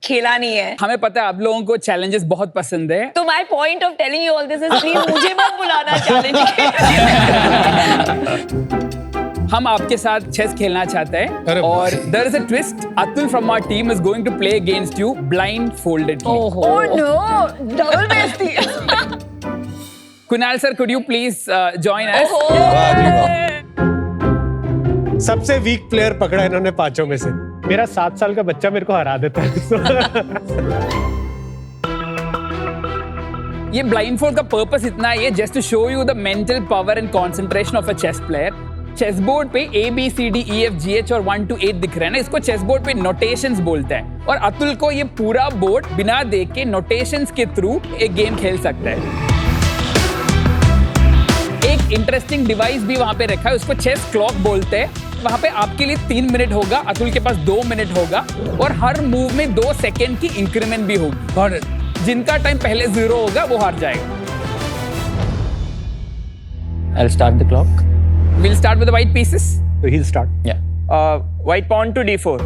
खेला नहीं है।
हमें पता है आप लोगों को चैलेंजेस बहुत पसंद है।
तो my point of telling you all this is please मुझे मत बुलाना चैलेंज
हम आपके साथ चेस खेलना चाहते हैं और there is a twist. Atul from our team is going to play against you blindfolded.
Oh no, double बेइज्जती।
Kunal sir, could you please join us?
सबसे वीक प्लेयर पकड़ा इन्होंने पांचों में से। मेरा 7 साल का बच्चा मेरे को हरा देता है।
ये ब्लाइंडफोल्ड का पर्पस इतना है, just to show you the mental power and concentration of a chess player. Chess board पे ABCDEFGH और 1 to 8 दिख रहे हैं ना, इसको चेस बोर्ड पे नोटेशंस बोलते हैं। और अतुल को ये पूरा बोर्ड बिना देख के नोटेशंस के थ्रू एक गेम खेल सकता है। एक इंटरेस्टिंग डिवाइस भी वहां पे रखा है, उसको चेस क्लॉक बोलते हैं। वहां पे आपके लिए 3 मिनट होगा, अतुल के पास 2 मिनट होगा और हर मूव में 2 सेकेंड की इंक्रीमेंट भी होगी। जिनका टाइम पहले 0 होगा वो हार जाएगा।
I'll start the clock.
We'll start with the white pieces.
So he'll start.
Yeah. White pawn to D4.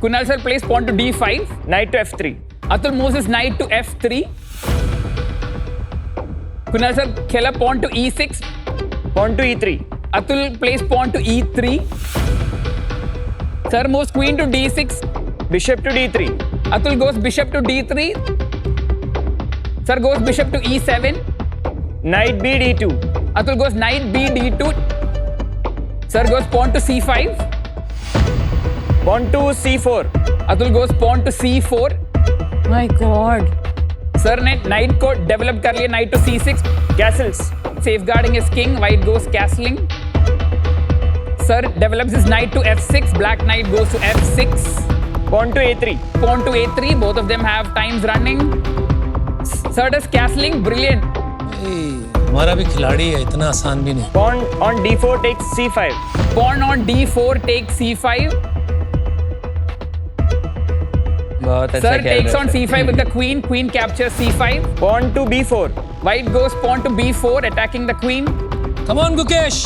Kunal sir plays pawn to D5.
Knight to F3.
Atul moves his knight to F3. Kunal sir खेला pawn to E6.
Pawn to E3.
Atul plays pawn to E3. Sir moves queen to D6.
Bishop to D3.
Atul goes bishop to D3. Sir goes bishop to E7.
Knight B D2.
Atul goes knight B D2. Sir goes pawn to C5.
Pawn to C4.
Atul goes pawn to C4.
My God.
Sir ने knight को develop कर लिया, knight to C6.
Castles.
Safeguarding his king. White goes castling. Sir develops his knight to F6. Black knight goes to F6.
Pawn to A3.
Pawn to A3. Both of them have times running. Sir does castling. Brilliant.
हमारा भी खिलाड़ी है, इतना आसान भी नहीं.
Pawn on D4 takes C5.
Pawn on D4 takes C5.
बहुत अच्छा
Sir
खेल
takes
रहे
on
थे.
C5 with the queen. Queen captures C5.
Pawn to B4.
White goes pawn to B4, attacking the queen.
Come on, Gukesh.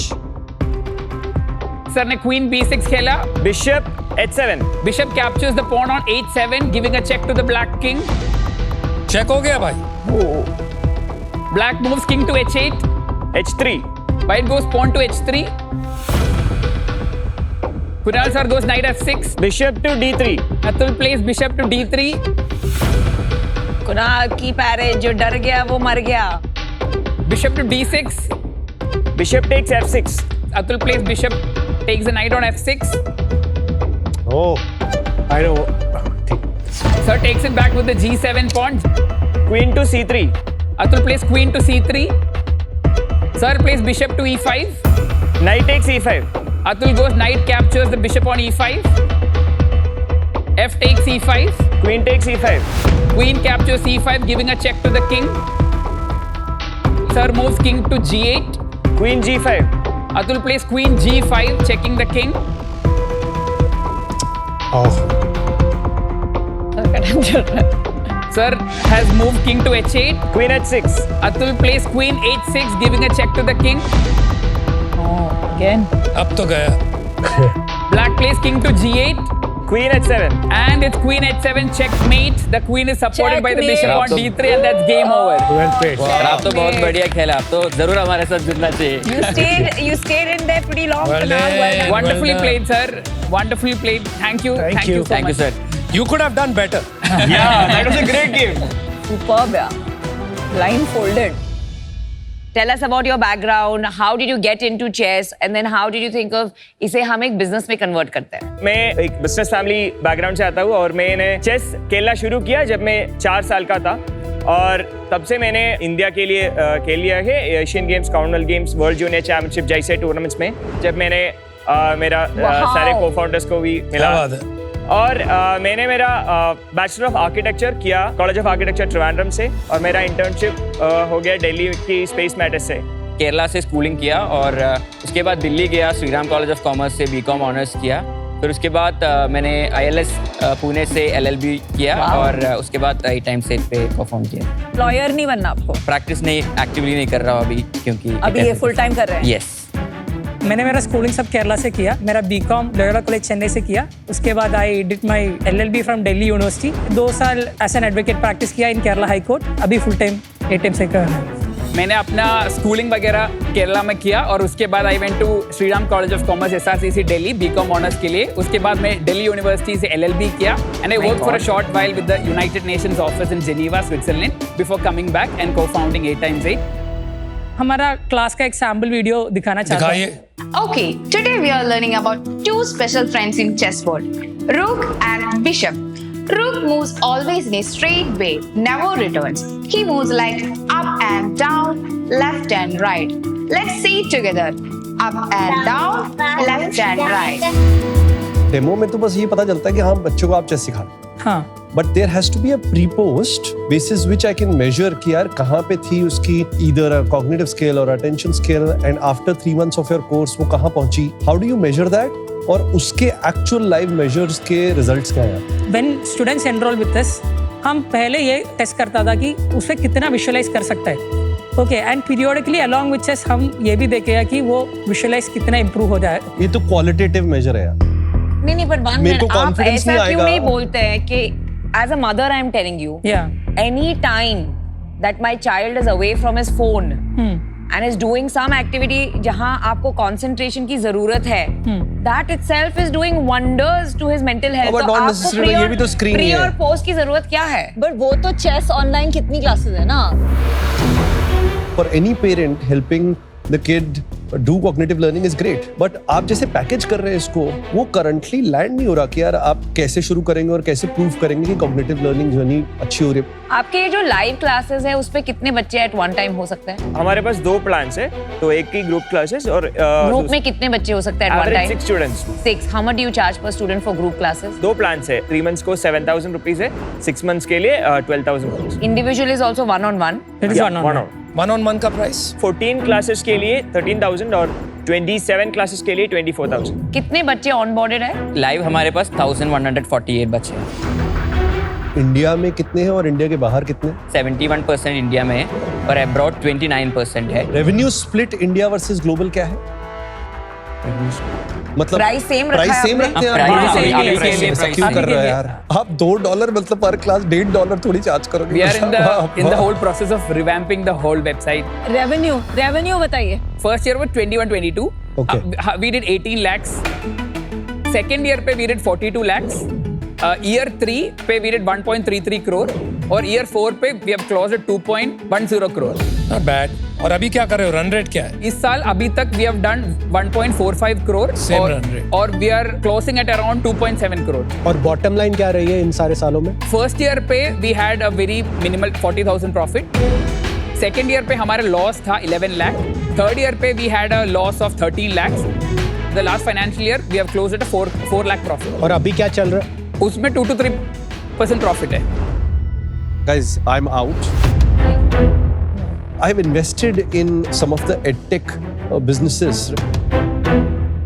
Sir ने queen B6 खेला.
Bishop H7.
Bishop captures the pawn on H7, giving a check to the black king.
Check हो गया भाई.
Black moves king to H8.
H3.
White goes pawn to H3. Kunal sir goes knight F6.
Bishop to D3.
Atul plays bishop to D3.
Kunal की पैरे जो डर गया वो मर गया.
Bishop to D6.
Bishop takes F6.
Atul plays bishop, takes the knight on F6.
Oh, I know.
Sir takes it back with the G7 pawn.
Queen to C3.
Atul plays queen to C3. Sir plays bishop to E5.
Knight takes E5.
Atul goes knight captures the bishop on E5. F takes E5.
Queen takes E5.
Queen captures E5, giving a check to the king. Sir moves king to G8.
Queen G5.
Atul plays queen G5, checking the king.
Oh.
Sir has moved king to H8.
Queen H6.
Atul plays queen H6, giving a check to the king.
Again.
अब तो गया.
Black plays king to G8.
Queen H7.
And it's queen H7 checkmate. The queen is supported by the bishop on D3 and that's game over.
Well played.
Wow. आप तो बहुत बढ़िया खेला. आप तो जरूर हमारे साथ जुड़ना चाहिए.
You stayed in there pretty long.
Well
Kunal. Well done.
Wonderfully played, sir. Wonderfully played. Thank you. Thank you so much.
sir. You could have done better.
Yeah, that was a great game.
Superb, yeah. Blindfolded. Tell us about your background. How did you get into chess? And then how did you think of इसे हम एक business में convert करते हैं?
मैं एक business family background से आता हूँ और मैंने चेस खेलना शुरू किया जब मैं 4 साल का था और तब से मैंने इंडिया के लिए खेल लिया है Asian games, Commonwealth games, world junior championship जैसे टूर्नामेंट्स में जब मैंने मेरा सारे को फाउंडर्स को भी मिला और मैंने मेरा बैचलर ऑफ आर्किटेक्चर किया कॉलेज ऑफ आर्किटेक्चर ट्रिवांड्रम से और मेरा इंटर्नशिप हो गया दिल्ली की स्पेस मैटर्स से.
केरला से स्कूलिंग किया और उसके बाद दिल्ली गया, श्रीराम कॉलेज ऑफ कॉमर्स से बीकॉम ऑनर्स किया. फिर उसके बाद मैंने ILS पुणे से LLB किया और उसके बाद टाइम सेट पे परफॉर्म किया.
लॉयर नहीं बनना आपको?
प्रैक्टिस नहीं, एक्टिवली नहीं कर रहा हूँ अभी क्योंकि
अभी ये फुल टाइम कर रहे हैं?
यस.
मैंने मेरा स्कूलिंग सब केरला से किया. मेरा बीकॉम लोयोला कॉलेज चेन्नई से किया. उसके बाद I did my LLB from Delhi university. 2 साल एज एन एडवोकेट प्रैक्टिस किया इन केरला हाई कोर्ट. अभी फुल टाइम ATM से कर रहा हूँ. मैंने अपना स्कूलिंग वगैरह केरला में किया और उसके बाद I went to Shriram college of commerce SRCC Delhi B Com honours के लिए. उसके बाद मैं दिल्ली यूनिवर्सिटी से LLB किया and I work for a short while with the United Nations office in Geneva Switzerland before coming back and co-founding 8x8. हमारा class का एक सैंपल वीडियो दिखाना चाहता हूँ.
Okay, today we are learning about 2 special friends in chessboard, Rook and Bishop. Rook moves always in a straight way, never returns. He moves like up and down, left and right. Let's see it together. Up and down, left and right.
Demo में तो बस ये पता चलता है कि हाँ बच्चों को आप चेस सिखा रहे हैं.
हाँ.
But there has to be a pre post basis which I can measure कि यार कहाँ पे थी उसकी ईदर अ कॉग्निटिव स्केल और attention scale and after 3 months of your course वो कहाँ पहुंची. How do you measure that और उसके एक्चुअल लाइव मेजर्स के रिजल्ट्स क्या हैं?
When students enrol with us हम पहले ये टेस्ट करता था कि उसे कितना विजुअलाइज कर सकता है. Okay and periodically along with chess हम ये भी देखेगा कि वो विजुअलाइज कितना इंप्रूव हो जाए.
ये तो क्वालिटेटिव मेजर है यार.
नहीं पर वन
मेरे को
आप
कॉन्फिडेंस
ऐसा
नहीं
क्यों
आएगा.
नहीं बोलते हैं कि as a mother I am telling you, any time that my child is away from his phone and is doing some activity जहाँ आपको concentration की जरूरत है, that itself is doing wonders to his mental health.
But
तो
not
आपको
necessarily, ये भी तो screen ही
pre
है।
और post की जरूरत क्या है?
बट वो तो चेस ऑनलाइन कितनी क्लासेस है ना।
For any parent, helping the kid do cognitive learning is great. But आप जैसे पैकेज कर रहे हैं इसको, वो करंटली लैंड नहीं हो रहा कि यार आप कैसे शुरू करेंगे और कैसे प्रूव करेंगे कि कॉग्निटिव लर्निंग जर्नी अच्छी हो रही है।
आपके ये जो लाइव क्लासेस है, उस पे कितने बच्चे एट वन टाइम हो सकते हैं?
हमारे पास 2 प्लान्स है, तो एक की ग्रुप क्लासेस और
ग्रुप में कितने बच्चे हो सकते हैं at one time?
6 students.
6. How much do you charge per student for group classes?
2 plans है, 3 मंथ्स को 7,000 रुपीज है, 6 मंथ्स के लिए 12,000 rupees.
Individual is also one on one.
It is one on
one का प्राइस
14 क्लासेस के लिए 13,000 और 27 classes के लिए 24,000।
कितने बच्चे ऑनबोर्डेड है?
लाइव हमारे पास 1148 बच्चे हैं।
इंडिया में कितने हैं और इंडिया के बाहर कितने?
71% इंडिया में है और अब्रॉड 29% है।
Revenue split India versus global क्या है? मतलब
प्राइस सेम रखा है
प्राइस सेम
आपने?
रखते हैं।
प्राइस सेम है,
प्राइस सेम ऐसा क्यों कर रहे हो यार? आप $2 मतलब पर क्लास $1.5 थोड़ी चार्ज करोगे।
We are in the whole process of revamping the whole website.
Revenue बताइए।
First year was 21-22.
Okay.
We did 18 lakhs. Second year पे we did 42 lakhs. Year 3 पे we did 1.33 crore और year 4 पे we have closed at 2.10 crore.
Not bad. और अभी क्या कर रहे हो? रन रेट क्या है?
इस साल अभी तक we have done 1.45 crore
Same run rate.
और we are closing at around 2.7 crore.
और बॉटम लाइन क्या रही है इन सारे सालों में?
First year पे we had a very minimal 40,000 profit. Second year पे हमारा लॉस था 11 lakh. Third year पे we had a loss of 13 lakhs. The last financial year we have closed at a 4 lakh profit.
और अभी क्या चल रहा है?
उसमें 2 to 3% प्रॉफिट है।
Guys, I'm out. I've invested in some of the edtech businesses.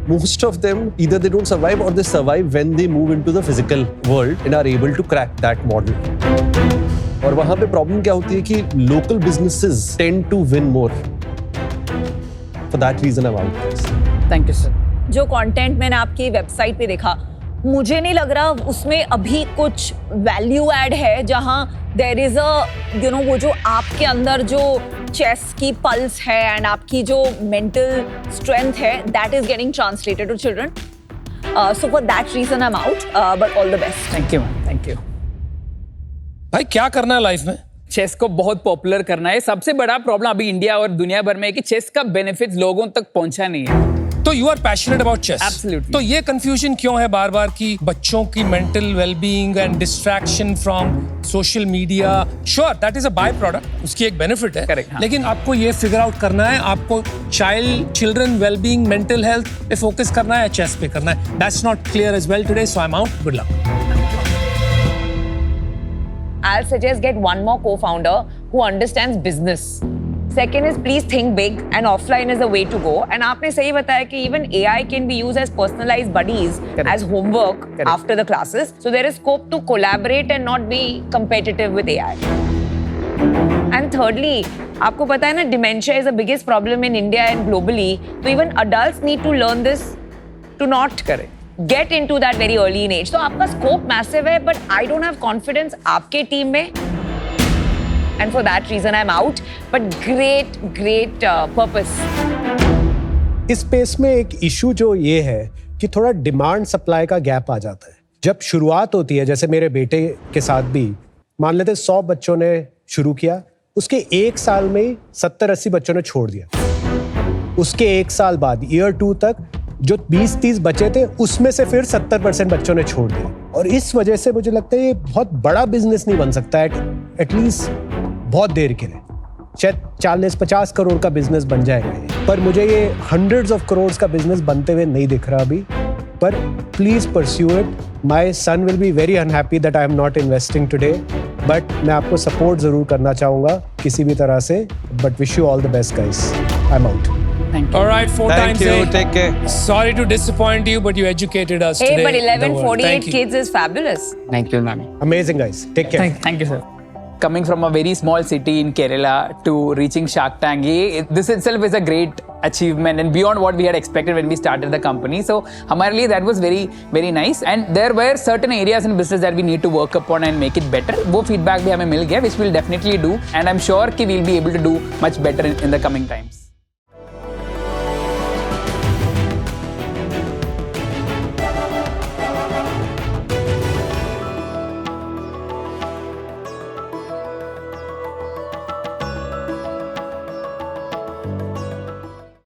Most of them either they don't survive or they survive when they move into the physical world and are able to crack that model. और वहाँ पे problem क्या होती है कि local businesses tend to win more. For that reason, I'm out.
Thank you, sir.
जो content मैंने आपकी वेबसाइट पे देखा, मुझे नहीं लग रहा उसमें अभी कुछ वैल्यू ऐड है जहां देयर इज अ वो जो आपके अंदर जो चेस की पल्स है एंड आपकी जो मेंटल स्ट्रेंथ है that is getting translated to children. So for that reason I am out, but all the best.
Thank you ma'am, thank you.
भाई क्या करना है लाइफ में?
चेस को बहुत पॉपुलर करना है। सबसे बड़ा प्रॉब्लम अभी इंडिया और दुनिया भर में है कि चेस का बेनिफिट लोगों तक पहुंचा नहीं है।
तो you are passionate about chess.
Absolutely.
तो ये कंफ्यूजन क्यों है बार बार कि बच्चों की mental wellbeing and distraction from social media? Sure that is a by product, उसकी एक बेनिफिट है।
Correct, हाँ.
लेकिन आपको ये फिगर आउट करना है, आपको चिल्ड्रन वेलबीइंग मेंटल हेल्थ पे फोकस करना है या चेस पे करना है? That's not clear as well today, so I am out. Good luck.
I'll suggest get one more co-founder who understands business. Second is please think big and offline is the way to go. And आपने सही बताया कि even AI can be used as personalized buddies,
Correct.
as homework
Correct.
after the classes. So there is scope to collaborate and not be competitive with AI. And thirdly, आपको पता है ना dementia is the biggest problem in India and globally. So even adults need to learn this to not get into that very early in age. तो आपका scope massive है, but I don't have confidence आपके team में. And for that reason, I'm out. But great purpose.
इस space में एक issue जो ये है कि थोड़ा डिमांड सप्लाई का गैप आ जाता है। जब शुरुआत होती है, जैसे मेरे बेटे के साथ भी, मान लेते 100 बच्चों ने शुरू किया, उसके 1 साल में 70-80 बच्चों ने छोड़ दिया। उसके 1 साल बाद ईयर 2 तक जो 20-30 बचे थे, उसमें से फिर 70% बच्चों ने छोड़ दिया। और इस वजह से मुझे लगता है ये बहुत बड़ा बिजनेस नहीं बन सकता है, एटलीस्ट बहुत देर के लिए। शायद 40-50 करोड़ का बिजनेस बन जाएगा ये, पर मुझे ये हंड्रेड्स ऑफ करोड़ का बिजनेस बनते हुए नहीं दिख रहा अभी। पर please pursue it. My son will be very unhappy that I am not investing today, but मैं आपको सपोर्ट जरूर करना चाहूंगा किसी भी तरह से। But wish you all the best guys. I am out.
All right, 4
Thank
times
you.
8.
Take care.
Sorry to disappoint you, but you educated us
Hey,
today.
but
in the world.
1148
Thank you.
kids is fabulous.
Thank you, ma'am.
Amazing guys. Take care.
Thank you, sir. Coming from a very small city in Kerala to reaching Shark Tank, this itself is a great achievement and beyond what we had expected when we started the company. So, हमारे लिए that was very, very nice. And there were certain areas in business that we need to work upon and make it better. वो feedback भी हमें मिल गया, which we'll definitely do. And I'm sure कि we'll be able to do much better in the coming times.